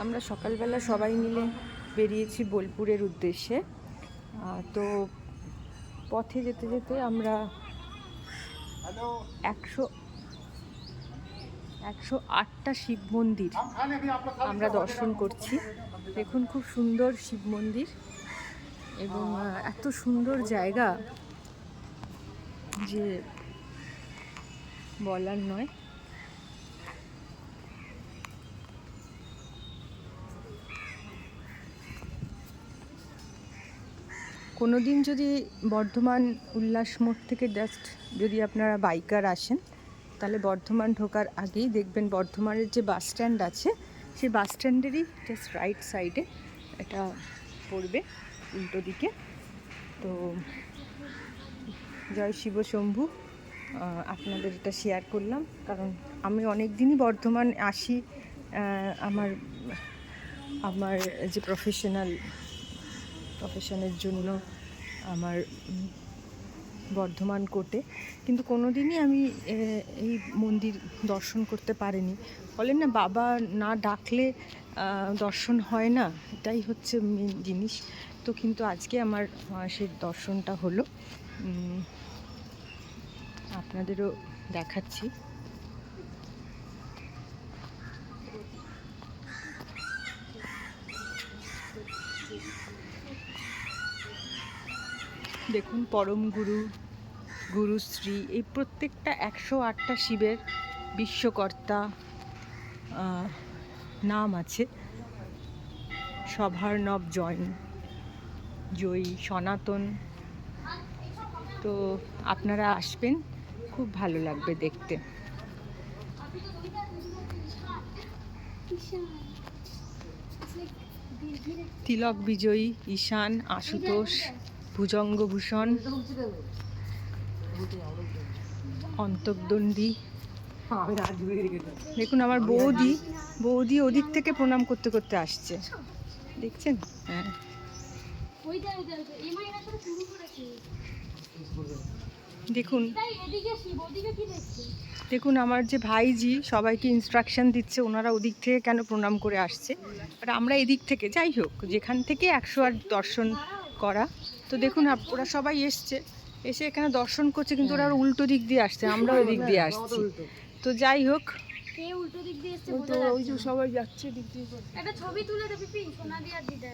আমরা সকালবেলা সবাই মিলে বেরিয়েছি বোলপুরের উদ্দেশ্যে। তো পথে যেতে যেতে আমরা 108টা শিব মন্দির আমরা দর্শন করছি। দেখুন, খুব সুন্দর শিব মন্দির এবং এত সুন্দর জায়গা যে বলার নয়। কোনো দিন যদি বর্ধমান উল্লাস মোড় থেকে জাস্ট যদি আপনারা বাইকার আসেন, তাহলে বর্ধমান ঢোকার আগেই দেখবেন বর্ধমানের যে বাস স্ট্যান্ড আছে, সেই বাস স্ট্যান্ডেরই জাস্ট রাইট সাইডে এটা পড়বে, উল্টো দিকে। তো জয় শিব শম্ভু, আপনাদের এটা শেয়ার করলাম, কারণ আমি অনেক দিনই বর্ধমান আসি আমার যে প্রফেশনের জন্য আমার বর্ধমান কোর্টে, কিন্তু কোনো দিনই আমি এই মন্দির দর্শন করতে পারিনি। বলেন না, বাবা না ডাকলে দর্শন হয় না, এটাই হচ্ছে মেন জিনিস। তো কিন্তু আজকে আমার সেই দর্শনটা হলো, আপনাদেরও দেখাচ্ছি। দেখুন, পরম গুরু, গুরুশ্রী, এই প্রত্যেকটা 108টা শিবের বিশ্বকর্তা নাম আছে। সভার্ণব, জয়ী, সনাতন। তো আপনারা আসবেন, খুব ভালো লাগবে দেখতে। তিলক বিজয়ী, ঈশান, আশুতোষ, ভুজঙ্গভূষণ, অন্তর্দণ্ডী। দেখুন, আমার বৌদি ওদিক থেকে প্রণাম করতে করতে আসছে, দেখছেন? হ্যাঁ, দেখুন আমার যে ভাইজি সবাইকে ইনস্ট্রাকশন দিচ্ছে, ওনারা ওদিক থেকে কেন প্রণাম করে আসছে, আর আমরা এদিক থেকে। যাই হোক, যেখান থেকে 108 দর্শন করা। তো দেখুন, ওরা সবাই এসে এখানে দর্শন করছে, কিন্তু ওরা উল্টো দিক দিয়ে আসছে, আমরা ওই দিক দিয়ে আসছি। তো যাই হোক, উল্টো দিক দিয়ে সবাই যাচ্ছে দিক দিয়ে। একটা ছবি তুলে দেবি, সোনা দিয়ে আর দিদা।